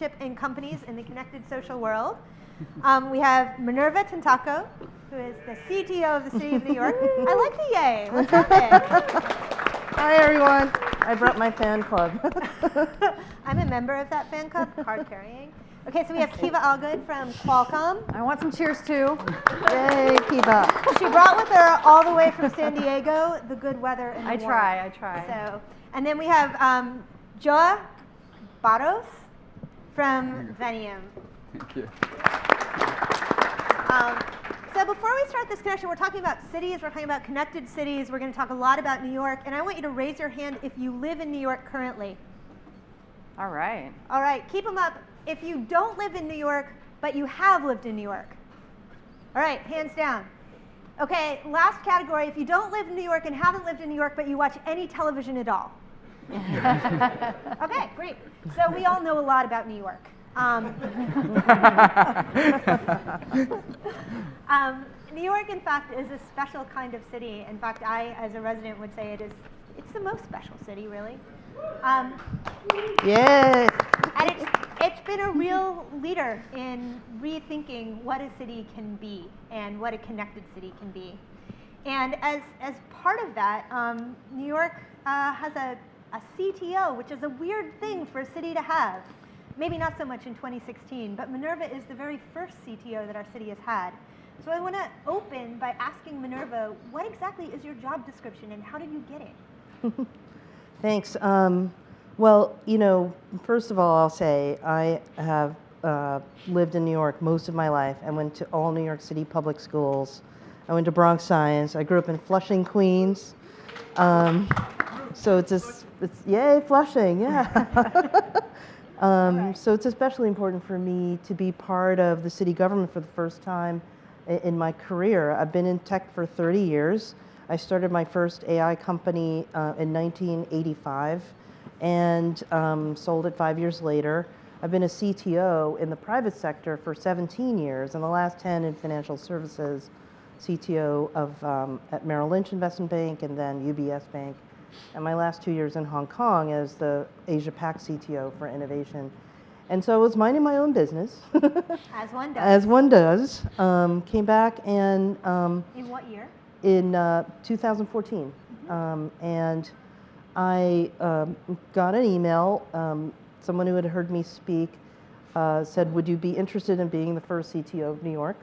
in companies in the connected social world. We have Minerva Tentaco, who is the CTO of the City of New York. I like the yay. Let's have it. Hi, everyone. I brought my fan club. I'm a member of that fan club, card carrying. Okay, so we have Kiva Allgood from Qualcomm. I want some cheers too. Yay, Kiva. She brought with her all the way from San Diego the good weather and the warmth. I try. So, and then we have Joa Barros from Venium. Thank you. So before we start this connection, we're talking about cities, we're talking about connected cities, we're going to talk a lot about New York, and I want you to raise your hand if you live in New York currently. All right. All right, keep them up if you don't live in New York, but you have lived in New York. All right, hands down. Okay, last category, if you don't live in New York and haven't lived in New York, but you watch any television at all. Okay, great. So we all know a lot about New York. New York, in fact, is a special kind of city. In fact, I, as a resident, would say it's the most special city, really. Yay. And it's been a real leader in rethinking what a city can be and what a connected city can be. And as part of that, New York has a CTO, which is a weird thing for a city to have. Maybe not so much in 2016, but Minerva is the very first CTO that our city has had. So I want to open by asking Minerva, what exactly is your job description and how did you get it? Thanks. Well, you know, first of all, I'll say I have lived in New York most of my life. I went to all New York City public schools. I went to Bronx Science. I grew up in Flushing, Queens. So it's yay, Flushing, yeah. So it's especially important for me to be part of the city government for the first time in my career. I've been in tech for 30 years. I started my first AI company in 1985 and sold it 5 years later. I've been a CTO in the private sector for 17 years, and the last 10 in financial services, CTO of at Merrill Lynch Investment Bank and then UBS Bank. And my last 2 years in Hong Kong as the Asia Pac CTO for innovation. And so I was minding my own business. As one does. As one does. Came back and... in what year? In 2014. And I got an email. Someone who had heard me speak said, would you be interested in being the first CTO of New York?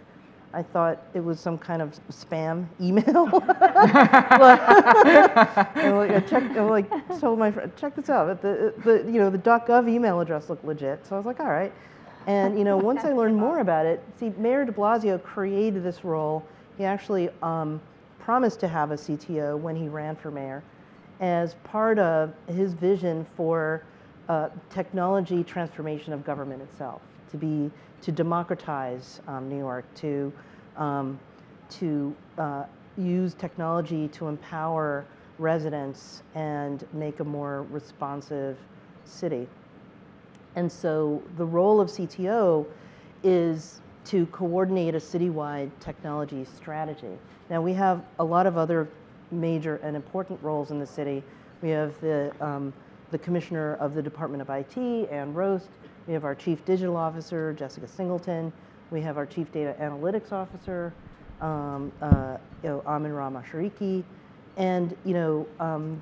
I thought it was some kind of spam email. I told my friend, check this out. The .gov email address looked legit. So I was like, all right. And once I learned more about it, see, Mayor de Blasio created this role. He actually promised to have a CTO when he ran for mayor as part of his vision for technology transformation of government itself, to democratize New York, to use technology to empower residents and make a more responsive city. And so the role of CTO is to coordinate a citywide technology strategy. Now we have a lot of other major and important roles in the city. We have the commissioner of the Department of IT, Ann Roast. We have our chief digital officer, Jessica Singleton. We have our chief data analytics officer, Amin Rama Shariki. And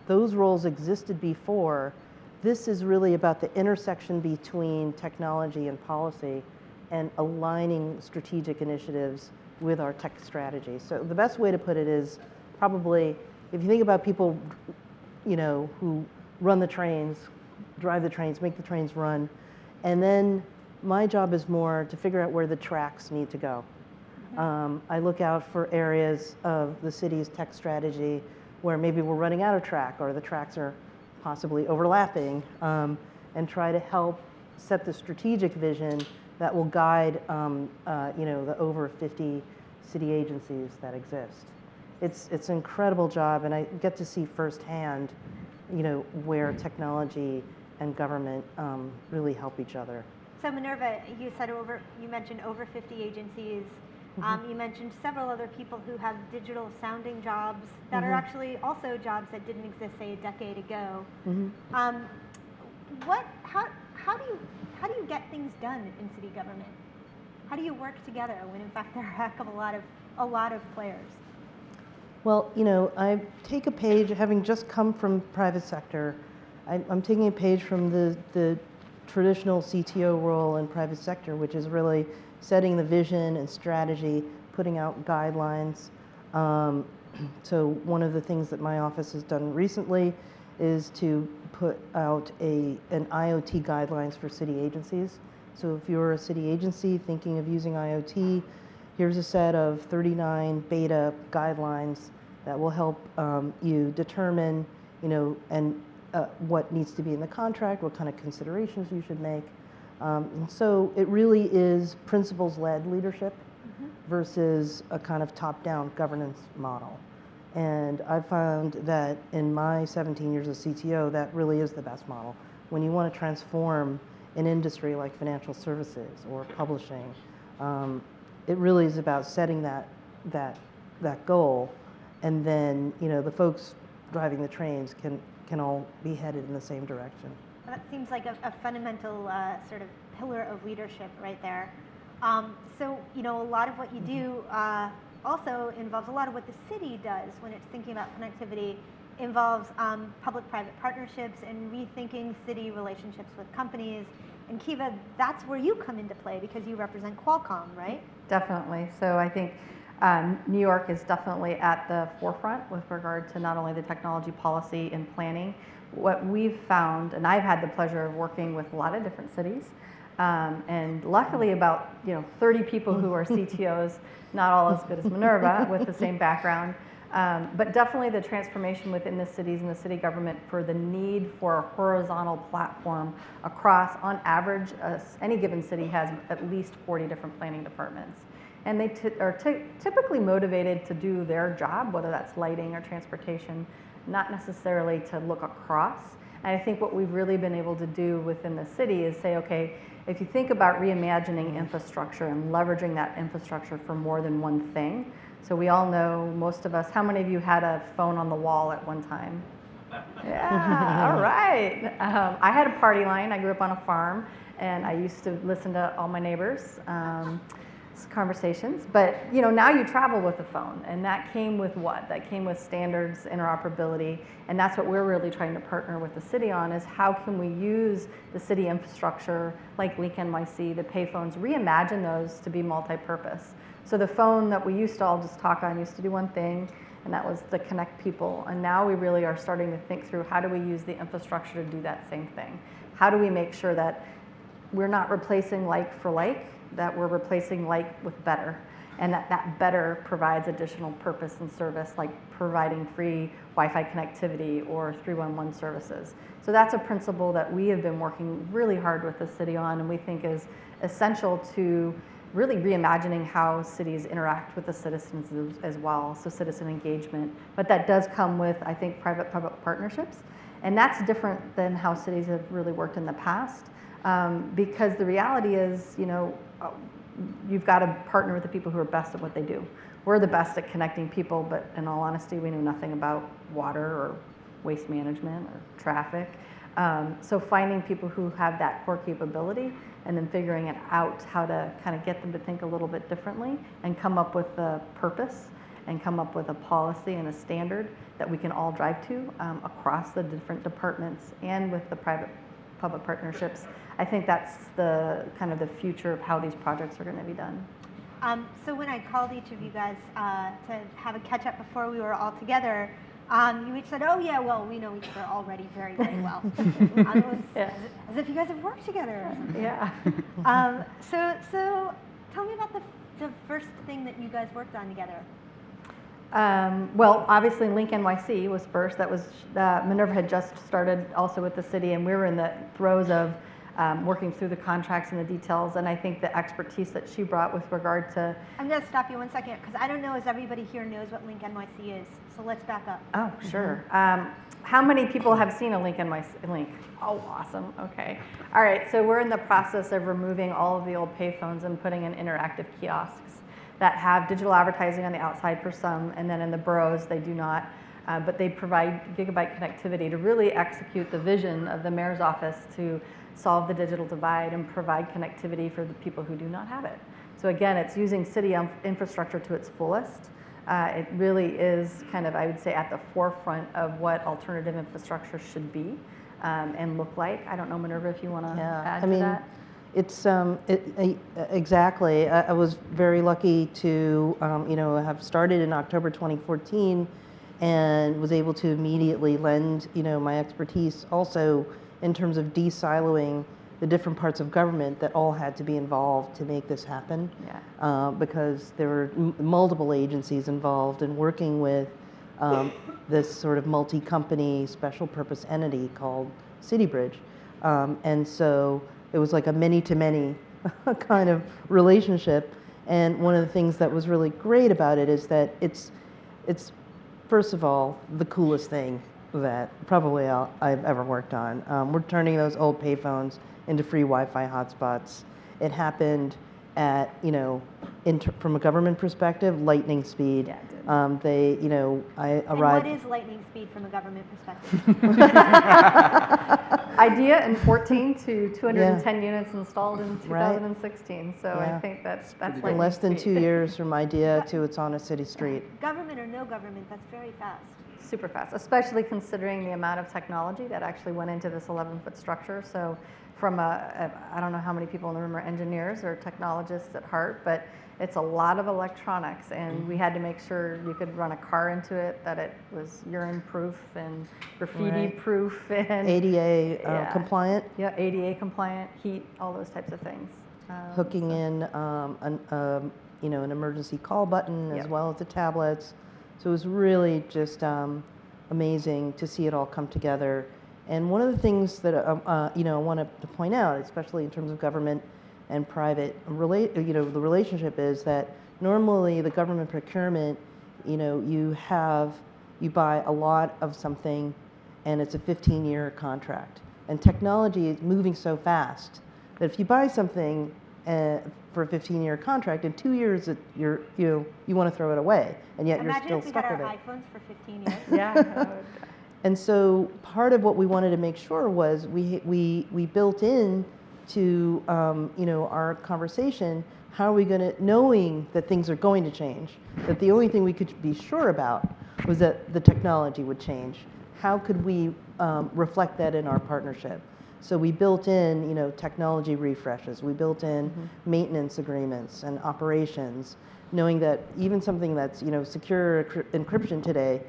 those roles existed before. This is really about the intersection between technology and policy and aligning strategic initiatives with our tech strategy. So the best way to put it is probably, if you think about people, who run the trains, drive the trains, make the trains run, and then my job is more to figure out where the tracks need to go. I look out for areas of the city's tech strategy where maybe we're running out of track or the tracks are possibly overlapping, and try to help set the strategic vision that will guide the over 50 city agencies that exist. It's an incredible job, and I get to see firsthand where technology and government really help each other. So Minerva, you mentioned over 50 agencies. You mentioned several other people who have digital sounding jobs that are actually also jobs that didn't exist, say, a decade ago. How do how do you get things done in city government? How do you work together when in fact there are a heck of a lot of players? Well, I take a page, having just come from private sector, I'm taking a page from the traditional CTO role in private sector, which is really setting the vision and strategy, putting out guidelines. So one of the things that my office has done recently is to put out an IoT guidelines for city agencies. So if you're a city agency thinking of using IoT, here's a set of 39 beta guidelines that will help you determine, what needs to be in the contract, what kind of considerations you should make. And so it really is principles-led leadership versus a kind of top-down governance model. And I found that in my 17 years as CTO, that really is the best model. When you want to transform an industry like financial services or publishing, it really is about setting that goal, and then the folks driving the trains can all be headed in the same direction. That seems like a fundamental sort of pillar of leadership right there. So a lot of what you do also involves a lot of what the city does when it's thinking about connectivity, involves public-private partnerships and rethinking city relationships with companies. And Kiva, that's where you come into play because you represent Qualcomm, right? Definitely. So I think New York is definitely at the forefront with regard to not only the technology policy and planning. What we've found, and I've had the pleasure of working with a lot of different cities, and luckily about 30 people who are CTOs, not all as good as Minerva with the same background, but definitely the transformation within the cities and the city government for the need for a horizontal platform across, on average, any given city has at least 40 different planning departments. And they are typically motivated to do their job, whether that's lighting or transportation, not necessarily to look across. And I think what we've really been able to do within the city is say, okay, if you think about reimagining infrastructure and leveraging that infrastructure for more than one thing. So we all know, most of us, how many of you had a phone on the wall at one time? Yeah, all right. I had a party line. I grew up on a farm, and I used to listen to all my neighbors' conversations. But now you travel with a phone, and that came with what? That came with standards, interoperability, and that's what we're really trying to partner with the city on, is how can we use the city infrastructure like Link NYC, the payphones, reimagine those to be multi-purpose. So the phone that we used to all just talk on used to do one thing, and that was to connect people. And now we really are starting to think through, how do we use the infrastructure to do that same thing? How do we make sure that we're not replacing like for like, that we're replacing like with better, and that better provides additional purpose and service, like providing free Wi-Fi connectivity or 311 services. So that's a principle that we have been working really hard with the city on, and we think is essential to really reimagining how cities interact with the citizens as well, so citizen engagement. But that does come with, I think, private-public partnerships, and that's different than how cities have really worked in the past, because the reality is, you've got to partner with the people who are best at what they do. We're the best at connecting people, but in all honesty, we know nothing about water or waste management or traffic. So finding people who have that core capability and then figuring it out how to kind of get them to think a little bit differently and come up with a purpose and come up with a policy and a standard that we can all drive to across the different departments and with the private-public partnerships. I think that's the kind of the future of how these projects are going to be done. So when I called each of you guys to have a catch up before we were all together, you each said, "Oh yeah, well we know each other already very, very well." It was as if you guys have worked together or something. Yeah. So tell me about the first thing that you guys worked on together. Well, obviously Link NYC was first. That was Minerva had just started also with the city, and we were in the throes of working through the contracts and the details, and I think the expertise that she brought with regard to... I'm going to stop you 1 second, because I don't know if everybody here knows what Link NYC is, so let's back up. Oh, sure. How many people have seen a Link NYC link? Oh, awesome. Okay. All right, so we're in the process of removing all of the old payphones and putting in interactive kiosks that have digital advertising on the outside for some, and then in the boroughs they do not. But they provide gigabyte connectivity to really execute the vision of the mayor's office to solve the digital divide and provide connectivity for the people who do not have it. So again, it's using city infrastructure to its fullest. It really is kind of, I would say, at the forefront of what alternative infrastructure should be and look like. I don't know, Minerva, if you want to add to that. It's exactly. I was very lucky to have started in October 2014, and was able to immediately lend my expertise also in terms of de-siloing the different parts of government that all had to be involved to make this happen. Yeah. Because there were multiple agencies involved in working with this sort of multi-company special purpose entity called CityBridge. And so it was like a many-to-many kind of relationship. And one of the things that was really great about it is that it's first of all, the coolest thing that probably I've ever worked on. We're turning those old payphones into free Wi-Fi hotspots. It happened at, from a government perspective, lightning speed. Yeah, it did. I arrived. And what is lightning speed from a government perspective? Idea in 14 to 210 units installed in 2016. So I think that's lightning in less than 2 speed. years from idea to it's on a city street. Government or no government, that's very fast. Super fast, especially considering the amount of technology that actually went into this 11-foot structure. So from I don't know how many people in the room are engineers or technologists at heart, but it's a lot of electronics, and we had to make sure you could run a car into it, that it was urine proof and graffiti proof and ADA compliant. Yeah, ADA compliant, heat, all those types of things. Hooking in an emergency call button as well as the tablets. So it was really just amazing to see it all come together. And one of the things that I wanted to point out, especially in terms of government and private, the relationship is that normally the government procurement, you buy a lot of something, and it's a 15-year contract. And technology is moving so fast that if you buy something for a 15-year contract, in 2 years you want to throw it away, and yet Imagine you're still stuck with it. Imagine if we had our iPhones for 15 years. Yeah. And so part of what we wanted to make sure was we built in to our conversation, how are we going to, knowing that things are going to change, that the only thing we could be sure about was that the technology would change. How could we reflect that in our partnership? So we built in technology refreshes, we built in maintenance agreements and operations, knowing that even something that's secure encryption today,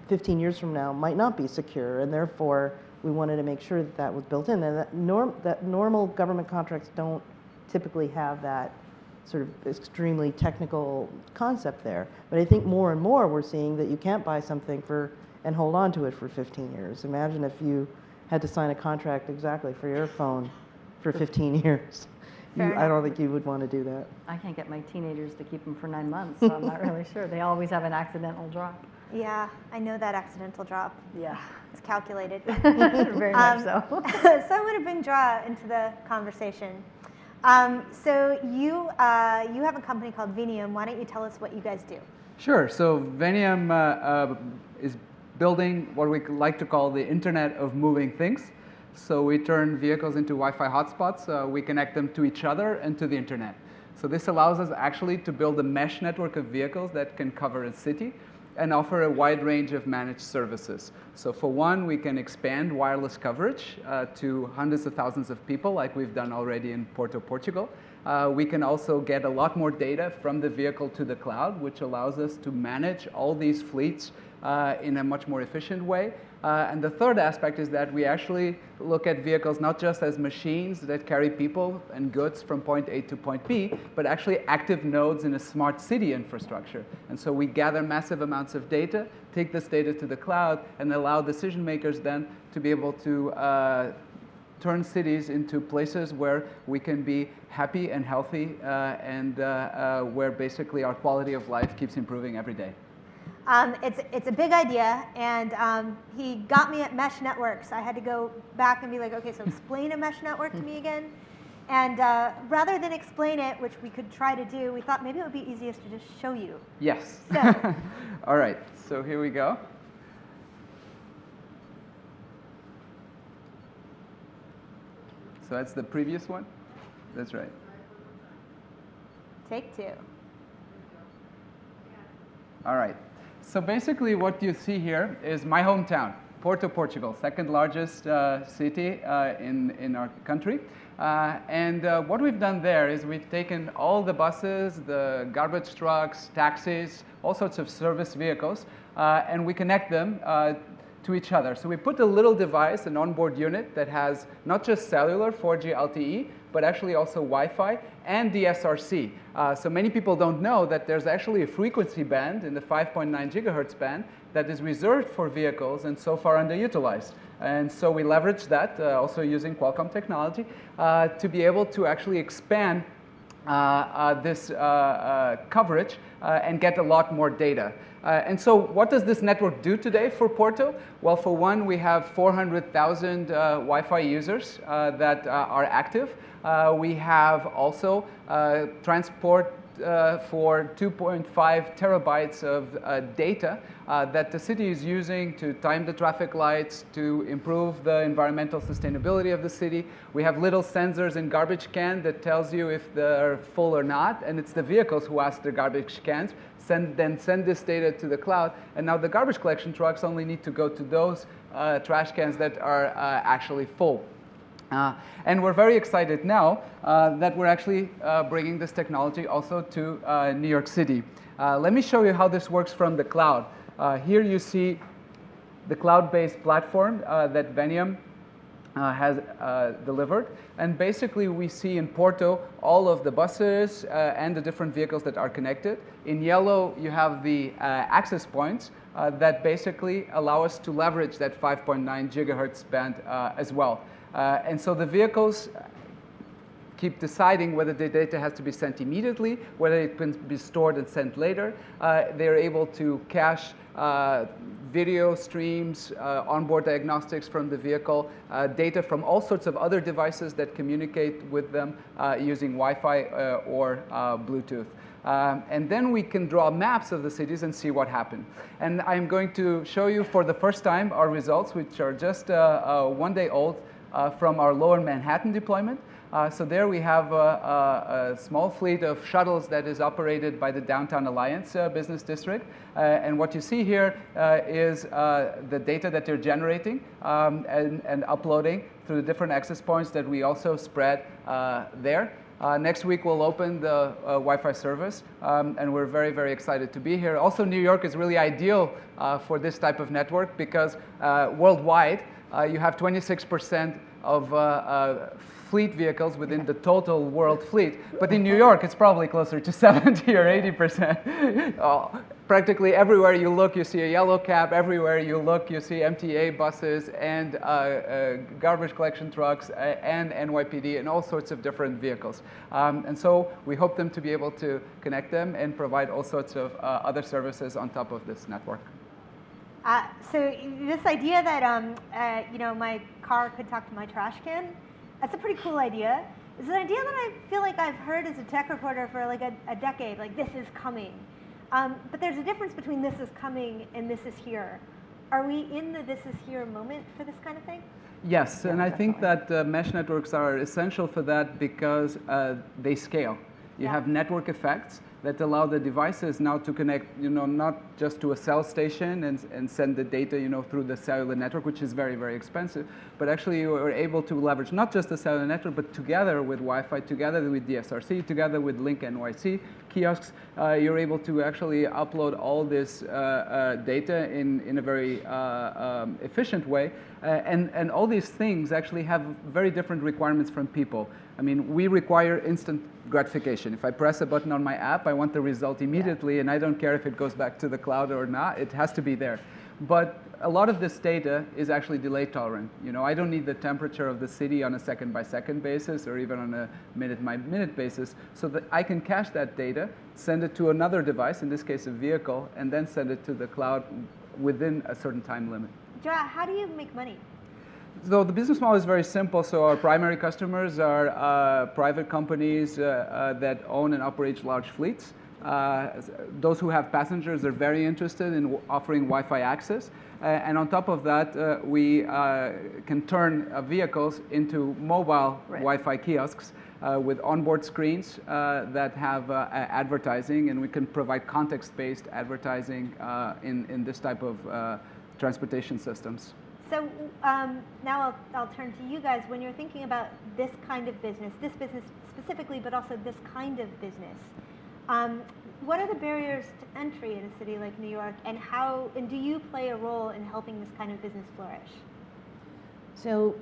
15 years from now might not be secure, and therefore we wanted to make sure that that was built in, and that normal government contracts don't typically have that sort of extremely technical concept there. But I think more and more we're seeing that you can't buy something and hold on to it for 15 years. Imagine if you had to sign a contract exactly for your phone for 15 years. I don't think you would want to do that. I can't get my teenagers to keep them for 9 months, so I'm not really sure. They always have an accidental drop. Yeah, I know that accidental drop. Yeah. It's calculated. Very much so. So I'm going to bring Dra into the conversation. So you have a company called Venium. Why don't you tell us what you guys do? Sure. So Venium is building what we like to call the Internet of Moving Things. So we turn vehicles into Wi-Fi hotspots. We connect them to each other and to the Internet. So this allows us actually to build a mesh network of vehicles that can cover a city and offer a wide range of managed services. So for one, we can expand wireless coverage to hundreds of thousands of people, like we've done already in Porto, Portugal. We can also get a lot more data from the vehicle to the cloud, which allows us to manage all these fleets in a much more efficient way. And the third aspect is that we actually look at vehicles not just as machines that carry people and goods from point A to point B, but actually active nodes in a smart city infrastructure. And so we gather massive amounts of data, take this data to the cloud, and allow decision makers then to be able to turn cities into places where we can be happy and healthy and where basically our quality of life keeps improving every day. It's a big idea, and he got me at mesh networks. I had to go back and be like, okay, so explain a mesh network to me again. And rather than explain it, which we could try to do, we thought maybe it would be easiest to just show you. Yes. So. All right, so here we go. So that's the previous one. That's right. Take two. All right. So basically what you see here is my hometown, Porto, Portugal, second largest city in our country. And what we've done there is we've taken all the buses, the garbage trucks, taxis, all sorts of service vehicles, and we connect them to each other. So we put a little device, an onboard unit that has not just cellular 4G LTE, but actually also Wi-Fi and DSRC. So many people don't know that there's actually a frequency band in the 5.9 gigahertz band that is reserved for vehicles and so far underutilized. And so we leverage that, also using Qualcomm technology, to be able to actually expand this coverage and get a lot more data. And so what does this network do today for Porto? Well, for one, we have 400,000 Wi-Fi users that are active. We have also transport for 2.5 terabytes of data that the city is using to time the traffic lights, to improve the environmental sustainability of the city. We have little sensors in garbage can that tells you if they're full or not, and it's the vehicles who ask the garbage cans, then send this data to the cloud, and now the garbage collection trucks only need to go to those trash cans that are actually full. And we're very excited now that we're actually bringing this technology also to New York City. Let me show you how this works from the cloud. Here you see the cloud-based platform that Veniam has delivered. And basically we see in Porto all of the buses and the different vehicles that are connected. In yellow you have the access points that basically allow us to leverage that 5.9 gigahertz band as well. And so the vehicles keep deciding whether the data has to be sent immediately, whether it can be stored and sent later. They're able to cache video streams, onboard diagnostics from the vehicle, data from all sorts of other devices that communicate with them using Wi-Fi or Bluetooth. And then we can draw maps of the cities and see what happened. And I'm going to show you for the first time our results, which are just 1 day old, from our Lower Manhattan deployment. So there we have a small fleet of shuttles that is operated by the Downtown Alliance Business District. And what you see here is the data that they're generating and uploading through the different access points that we also spread there. Next week we'll open the Wi-Fi service, and we're very, very excited to be here. Also, New York is really ideal for this type of network because worldwide you have 26% of fleet vehicles within the total world fleet. But in New York, it's probably closer to 70 or 80%. Practically everywhere you look, you see a yellow cab. Everywhere you look, you see MTA buses and garbage collection trucks and NYPD and all sorts of different vehicles. And so we hope them to be able to connect them and provide all sorts of other services on top of this network. So this idea that you know, my car could talk to my trash can, that's a pretty cool idea. It's an idea that I feel like I've heard as a tech reporter for like a decade, like this is coming. But there's a difference between this is coming and this is here. Are we in the this is here moment for this kind of thing? Yes, and I think that mesh networks are essential for that because they scale. You have network effects that allow the devices now to connect, you know, not just to a cell station and send the data, you know, through the cellular network, which is very, very expensive, but actually you are able to leverage not just the cellular network, but together with Wi-Fi, together with DSRC, together with Link NYC kiosks, you're able to actually upload all this data in a very efficient way. And all these things actually have very different requirements from people. I mean, we require instant gratification. If I press a button on my app, I want the result immediately, and I don't care if it goes back to the cloud or not. It has to be there. But a lot of this data is actually delay tolerant. You know, I don't need the temperature of the city on a second-by-second basis or even on a minute-by-minute basis, so that I can cache that data, send it to another device, in this case a vehicle, and then send it to the cloud within a certain time limit. Joa, how do you make money? So the business model is very simple. So our primary customers are private companies that own and operate large fleets. Those who have passengers are very interested in offering Wi-Fi access. And on top of that, we can turn vehicles into mobile Wi-Fi kiosks with onboard screens that have advertising, and we can provide context-based advertising in this type of transportation systems. So now I'll turn to you guys. When you're thinking about this kind of business, this business specifically, but also this kind of business, what are the barriers to entry in a city like New York, and do you play a role in helping this kind of business flourish? So,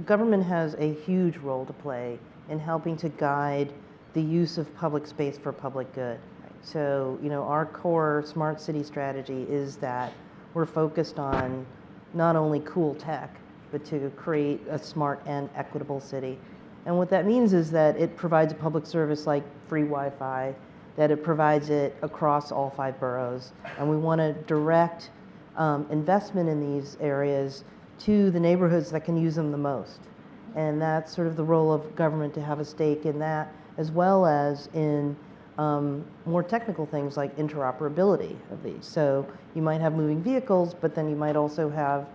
government has a huge role to play in helping to guide the use of public space for public good. So, our core smart city strategy is that we're focused on not only cool tech, but to create a smart and equitable city. And what that means is that it provides a public service like free Wi-Fi, that it provides it across all 5 boroughs. And we want to direct investment in these areas to the neighborhoods that can use them the most. And that's sort of the role of government, to have a stake in that, as well as in more technical things like interoperability of these. So you might have moving vehicles, but then you might also have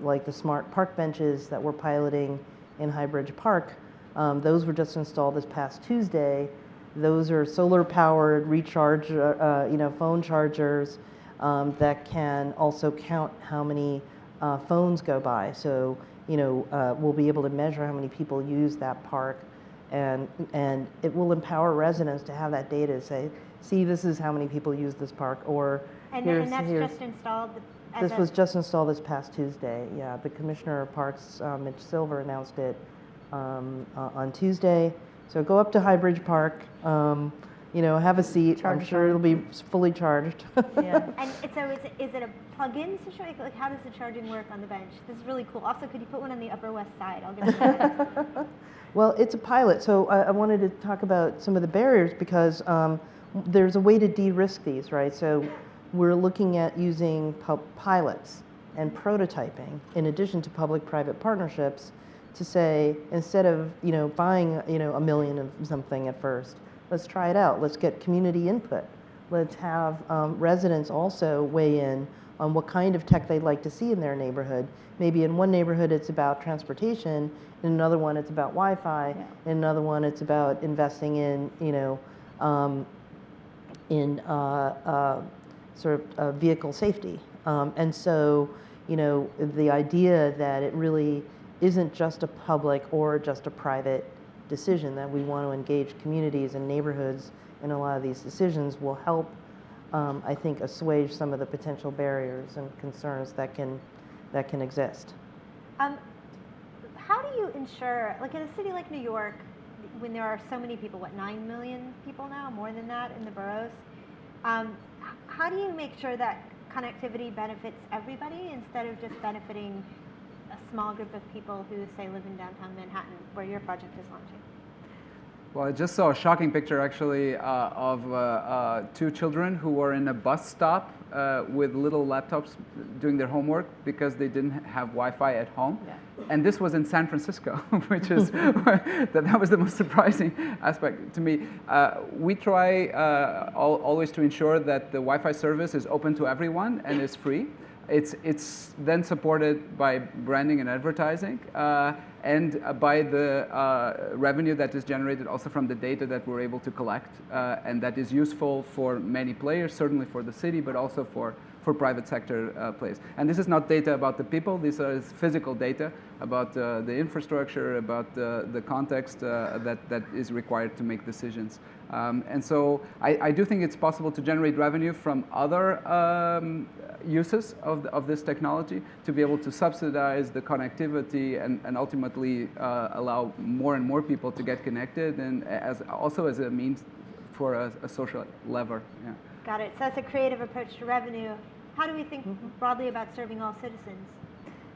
like the smart park benches that we're piloting in Highbridge Park. Those were just installed this past Tuesday. Those are solar-powered recharge, phone chargers that can also count how many phones go by. So, we'll be able to measure how many people use that park, and it will empower residents to have that data to say, see, this is how many people use this park, or and that's just installed. This was just installed this past Tuesday. Yeah, the Commissioner of Parks, Mitch Silver, announced it on Tuesday. So go up to Highbridge Park, have a seat. I'm sure it'll be fully charged. Yeah. And so is it a plug-in situation? Like, how does the charging work on the bench? This is really cool. Also, could you put one on the Upper West Side? I'll give it a Well, it's a pilot, so I wanted to talk about some of the barriers, because there's a way to de-risk these, right? So we're looking at using pilots and prototyping in addition to public-private partnerships to say, instead of buying $1 million of something at first, let's try it out. Let's get community input. Let's have residents also weigh in on what kind of tech they'd like to see in their neighborhood. Maybe in one neighborhood it's about transportation, in another one it's about Wi-Fi, in another one it's about investing in sort of vehicle safety. And so the idea that it really isn't just a public or just a private decision, that we want to engage communities and neighborhoods in a lot of these decisions will help, I think, assuage some of the potential barriers and concerns that can exist. How do you ensure, like in a city like New York, when there are so many people, 9 million people now, more than that in the boroughs, how do you make sure that connectivity benefits everybody instead of just benefiting a small group of people who, say, live in downtown Manhattan, where your project is launching? Well, I just saw a shocking picture, actually, of 2 children who were in a bus stop with little laptops doing their homework because they didn't have Wi-Fi at home. Yeah. And this was in San Francisco, which is, that was the most surprising aspect to me. We try always to ensure that the Wi-Fi service is open to everyone and is free. It's then supported by branding and advertising, and by the revenue that is generated also from the data that we're able to collect, and that is useful for many players, certainly for the city, but also for private sector players. And this is not data about the people, this is physical data about the infrastructure, about the context that is required to make decisions. And so I do think it's possible to generate revenue from other uses of this technology to be able to subsidize the connectivity and ultimately allow more and more people to get connected, and also as a means for a social lever. Yeah. Got it. So that's a creative approach to revenue. How do we think broadly about serving all citizens?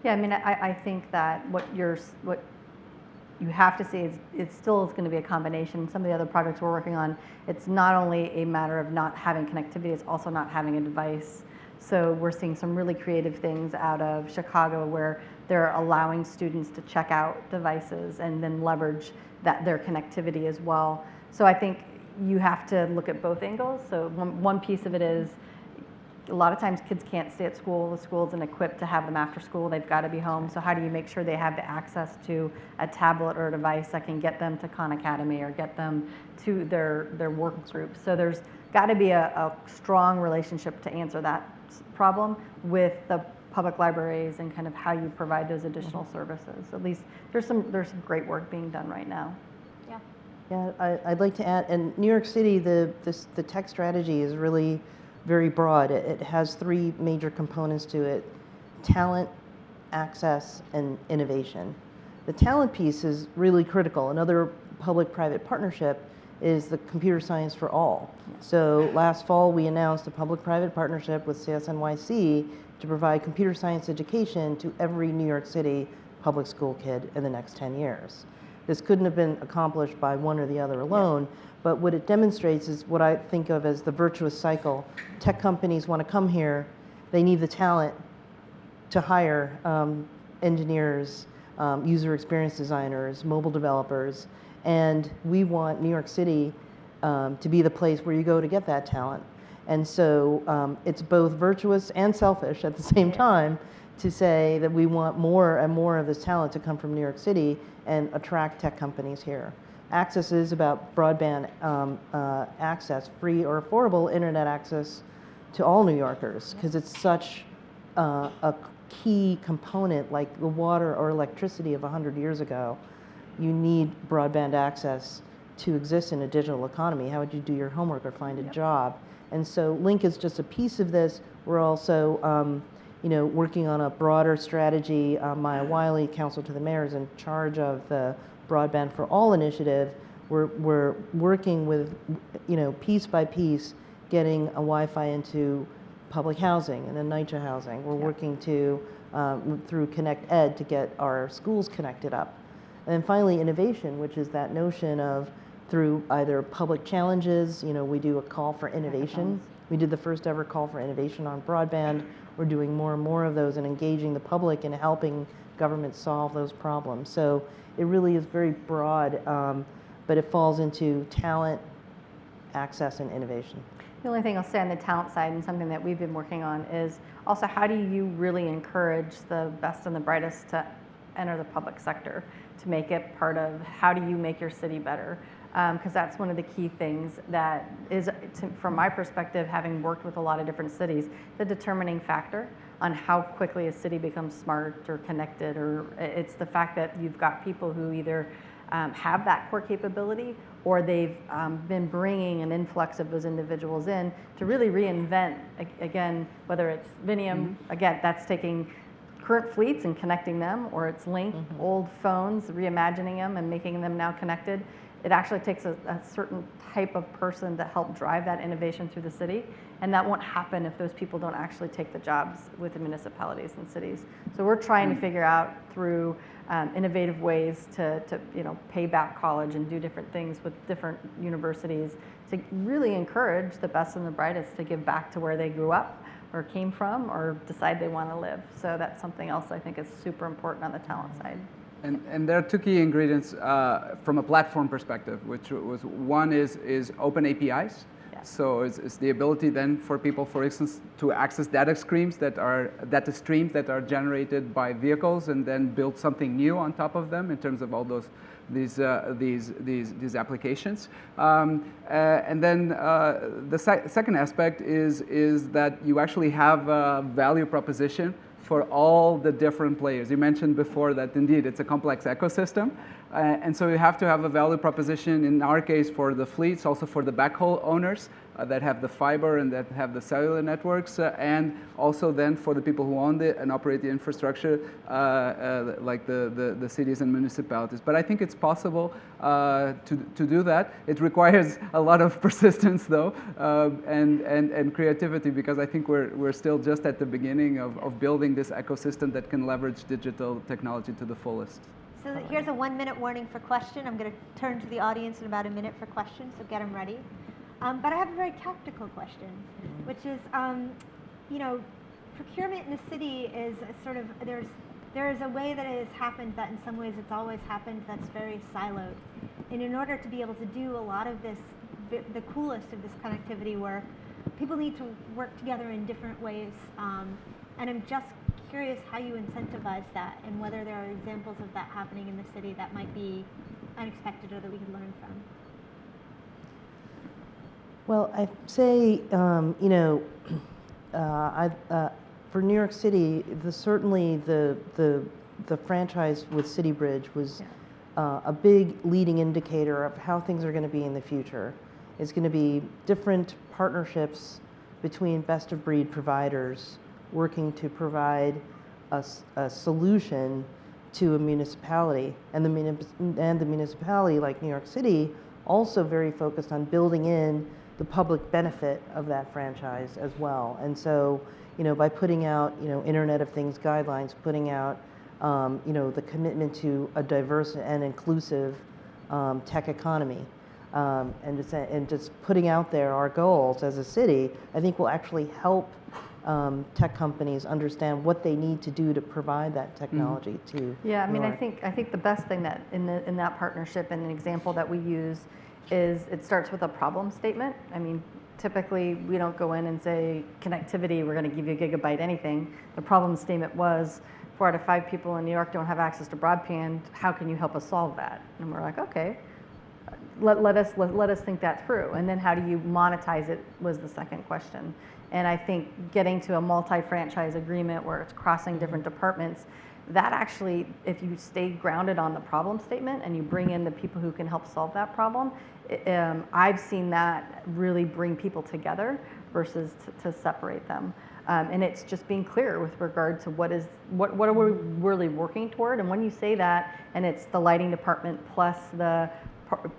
Yeah, I mean, I think that what you have to see is it's still going to be a combination. Some of the other projects we're working on, it's not only a matter of not having connectivity, it's also not having a device. So we're seeing some really creative things out of Chicago where they're allowing students to check out devices and then leverage their connectivity as well. So I think, you have to look at both angles. So one piece of it is, a lot of times kids can't stay at school. The school isn't equipped to have them after school. They've got to be home. So how do you make sure they have the access to a tablet or a device that can get them to Khan Academy or get them to their work groups? So there's got to be a strong relationship to answer that problem with the public libraries and kind of how you provide those additional services. At least there's some great work being done right now. Yeah. Yeah, I'd like to add, in New York City, the tech strategy is really very broad. It has three major components to it: talent, access, and innovation. The talent piece is really critical. Another public-private partnership is the Computer Science for All. So last fall, we announced a public-private partnership with CSNYC to provide computer science education to every New York City public school kid in the next 10 years. This couldn't have been accomplished by one or the other alone, but what it demonstrates is what I think of as the virtuous cycle. Tech companies want to come here, they need the talent to hire engineers, user experience designers, mobile developers, and we want New York City to be the place where you go to get that talent. And so it's both virtuous and selfish at the same time to say that we want more and more of this talent to come from New York City and attract tech companies here. Access is about broadband access, free or affordable internet access to all New Yorkers, because it's such a key component, like the water or electricity of 100 years ago. You need broadband access to exist in a digital economy. How would you do your homework or find a job? And so Link is just a piece of this. We're also working on a broader strategy. Maya Wiley, Counsel to the Mayor, is in charge of the Broadband for All initiative. We're working with, piece by piece, getting a Wi-Fi into public housing and then NYCHA housing. We're working to, through Connect Ed, to get our schools connected up. And then finally, innovation, which is that notion of through either public challenges, we do a call for innovation. We did the first ever call for innovation on broadband. We're doing more and more of those and engaging the public and helping government solve those problems. So it really is very broad, but it falls into talent, access, and innovation. The only thing I'll say on the talent side, and something that we've been working on, is also how do you really encourage the best and the brightest to enter the public sector, to make it part of how do you make your city better? Because that's one of the key things that is, from my perspective, having worked with a lot of different cities, the determining factor on how quickly a city becomes smart or connected, or it's the fact that you've got people who either have that core capability, or they've been bringing an influx of those individuals in to really reinvent, again, whether it's Vinium, again, that's taking current fleets and connecting them, or it's Link, old phones, reimagining them and making them now connected. It actually takes a certain type of person to help drive that innovation through the city, and that won't happen if those people don't actually take the jobs with the municipalities and cities. So we're trying to figure out through innovative ways to pay back college and do different things with different universities to really encourage the best and the brightest to give back to where they grew up or came from or decide they want to live. So that's something else I think is super important on the talent side. And there are two key ingredients from a platform perspective, which was one is open APIs. Yeah. So it's the ability then for people, for instance, to access data streams that are generated by vehicles and then build something new on top of them in terms of all these applications. And then the second aspect is that you actually have a value proposition for all the different players. You mentioned before that indeed it's a complex ecosystem. And so you have to have a value proposition, in our case, for the fleets, also for the backhaul owners that have the fiber and that have the cellular networks, and also then for the people who own and operate the infrastructure, like the cities and municipalities. But I think it's possible to do that. It requires a lot of persistence, though, and creativity, because I think we're still just at the beginning of building this ecosystem that can leverage digital technology to the fullest. So here's a 1-minute warning for question. I'm going to turn to the audience in about a minute for questions, so get them ready. But I have a very tactical question, which is, procurement in the city is a sort of, there is a way that it has happened that in some ways it's always happened that's very siloed. And in order to be able to do a lot of this the coolest of this connectivity work. People need to work together in different ways, and I'm just curious how you incentivize that and whether there are examples of that happening in the city that might be unexpected or that we could learn from. Well, I'd say, for New York City, certainly the franchise with City Bridge was a big leading indicator of how things are going to be in the future. It's going to be different partnerships between best of breed providers working to provide a solution to a municipality, and the municipality, like New York City, also very focused on building in the public benefit of that franchise as well. And so, by putting out, Internet of Things guidelines, putting out, the commitment to a diverse and inclusive tech economy, and just putting out there our goals as a city, I think will actually help tech companies understand what they need to do to provide that technology to. Yeah, I mean, York. I think the best thing that in that partnership and an example that we use is it starts with a problem statement. I mean, typically we don't go in and say connectivity, we're going to give you a gigabyte anything. The problem statement was 4 out of 5 people in New York don't have access to broadband. How can you help us solve that? And we're like, okay, let us think that through. And then how do you monetize it was the second question. And I think getting to a multi-franchise agreement where it's crossing different departments, that actually, if you stay grounded on the problem statement and you bring in the people who can help solve that problem, I've seen that really bring people together versus to separate them. And it's just being clear with regard to what are we really working toward. And when you say that, and it's the lighting department plus the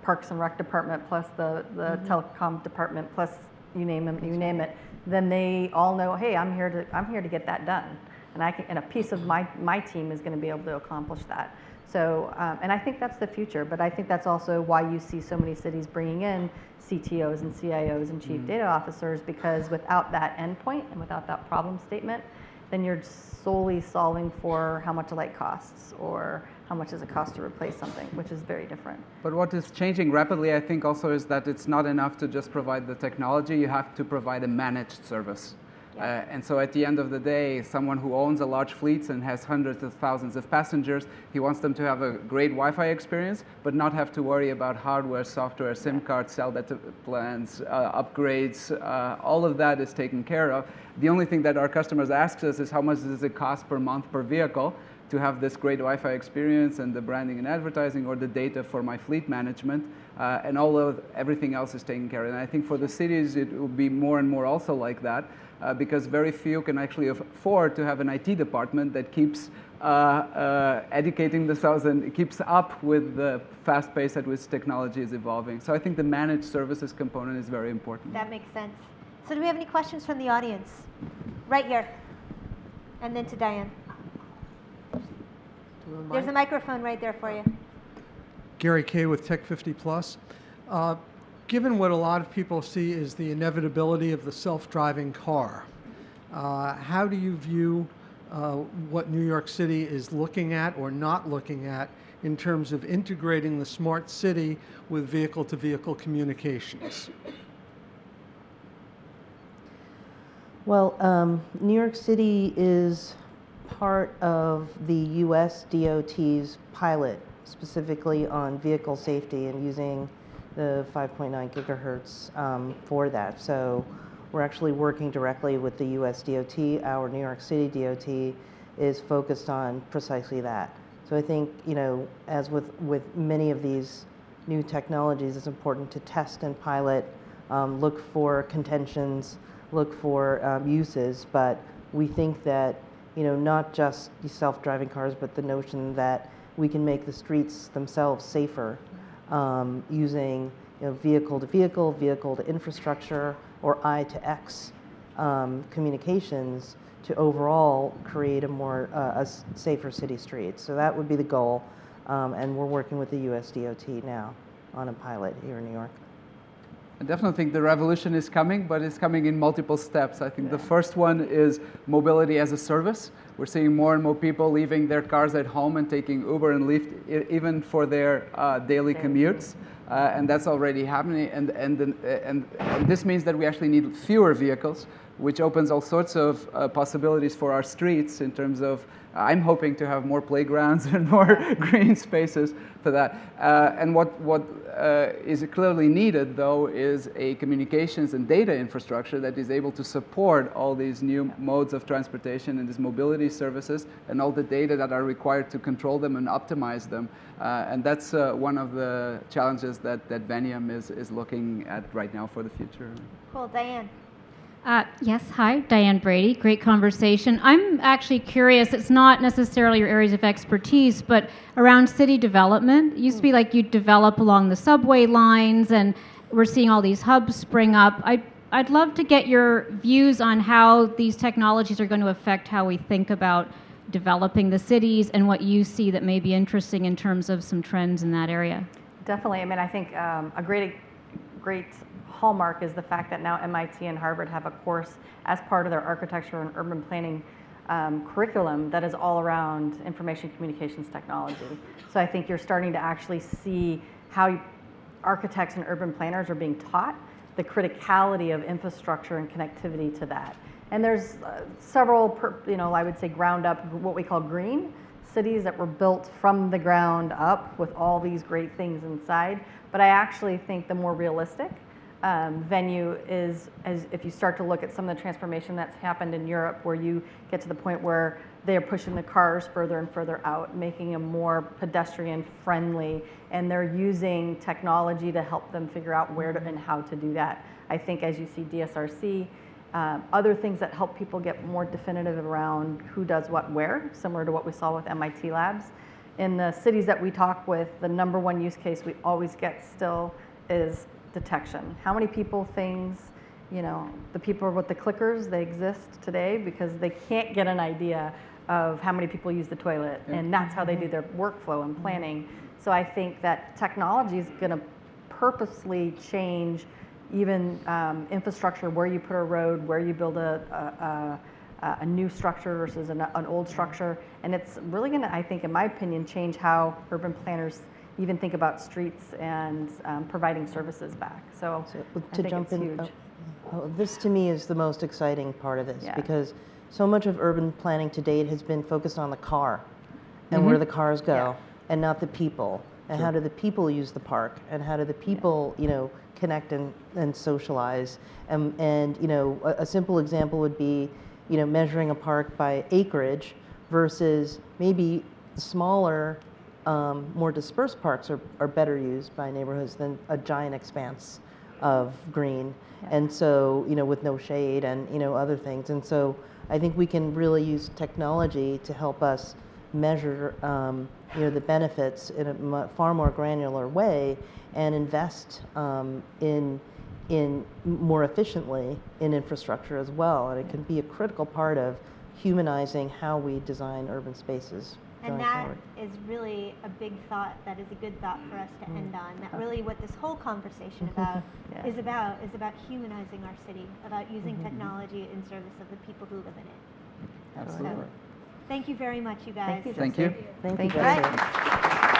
Parks and Rec department plus the telecom department plus you name it, then they all know, hey, I'm here to get that done, and a piece of my team is going to be able to accomplish that. So, and I think that's the future, but I think that's also why you see so many cities bringing in CTOs and CIOs and chief data officers, because without that endpoint and without that problem statement, then you're solely solving for how much a light costs or how much does it cost to replace something, which is very different. But what is changing rapidly, I think, also is that it's not enough to just provide the technology. You have to provide a managed service. And so at the end of the day, someone who owns a large fleet and has hundreds of thousands of passengers, he wants them to have a great Wi-Fi experience, but not have to worry about hardware, software, SIM cards, cell data plans, upgrades. All of that is taken care of. The only thing that our customers ask us is how much does it cost per month per vehicle to have this great Wi-Fi experience and the branding and advertising or the data for my fleet management, and everything else is taken care of. And I think for the cities, it will be more and more also like that. Because very few can actually afford to have an IT department that keeps educating themselves and keeps up with the fast pace at which technology is evolving. So I think the managed services component is very important. That makes sense. So do we have any questions from the audience? Right here. And then to Diane. There's a microphone right there for you. Gary Kay with Tech 50 Plus. Given what a lot of people see is the inevitability of the self-driving car, how do you view what New York City is looking at or not looking at in terms of integrating the smart city with vehicle-to-vehicle communications? Well, New York City is part of the US DOT's pilot, specifically on vehicle safety and using the 5.9 gigahertz for that. So we're actually working directly with the US DOT. Our New York City DOT is focused on precisely that. So I think, as with many of these new technologies, it's important to test and pilot, look for contentions, look for uses, but we think that, not just the self-driving cars, but the notion that we can make the streets themselves safer using vehicle-to-vehicle, vehicle-to-infrastructure, or I-to-X communications to overall create a safer city street. So that would be the goal, and we're working with the US DOT now on a pilot here in New York. I definitely think the revolution is coming, but it's coming in multiple steps. I think the first one is mobility as a service. We're seeing more and more people leaving their cars at home and taking Uber and Lyft even for their daily commutes. and that's already happening. And this means that we actually need fewer vehicles, which opens all sorts of possibilities for our streets in terms of, I'm hoping to have more playgrounds and more green spaces for that. And what is clearly needed, though, is a communications and data infrastructure that is able to support all these new modes of transportation and these mobility services and all the data that are required to control them and optimize them. And that's one of the challenges that Veniam is looking at right now for the future. Cool, Diane. Yes, hi, Diane Brady. Great conversation. I'm actually curious, it's not necessarily your areas of expertise, but around city development. It used to be like you develop along the subway lines, and we're seeing all these hubs spring up. I'd love to get your views on how these technologies are going to affect how we think about developing the cities and what you see that may be interesting in terms of some trends in that area. Definitely. I mean, I think a great hallmark is the fact that now MIT and Harvard have a course as part of their architecture and urban planning curriculum that is all around information communications technology. So I think you're starting to actually see how architects and urban planners are being taught the criticality of infrastructure and connectivity to that. And there's several, I would say ground up, what we call green cities that were built from the ground up with all these great things inside. But I actually think the more realistic venue is, as if you start to look at some of the transformation that's happened in Europe, where you get to the point where they're pushing the cars further and further out, making them more pedestrian friendly, and they're using technology to help them figure out where to and how to do that. I think as you see DSRC, other things that help people get more definitive around who does what where, similar to what we saw with MIT Labs. In the cities that we talk with, the number one use case we always get still is detection. How many people, things, the people with the clickers, they exist today because they can't get an idea of how many people use the toilet, and that's how they do their workflow and planning. So I think that technology is going to purposely change even infrastructure, where you put a road, where you build a new structure versus an old structure. And it's really going to, I think, in my opinion, change how urban planners even think about streets and providing services back. So I think it's huge. This to me is the most exciting part of this, because so much of urban planning to date has been focused on the car and where the cars go, and not the people. And how do the people use the park, and how do the people, connect and socialize? And a simple example would be, measuring a park by acreage versus maybe smaller, more dispersed parks are better used by neighborhoods than a giant expanse of green. And so, with no shade and, other things. And so I think we can really use technology to help us measure, the benefits in a far more granular way, and invest in more efficiently in infrastructure as well. And it can be a critical part of humanizing how we design urban spaces. And that is really a big thought. That is a good thought for us to end on. That really what this whole conversation is about humanizing our city, about using technology in service of the people who live in it. Absolutely. So, thank you very much, you guys. Thank you. Thank you. Thank you. Right.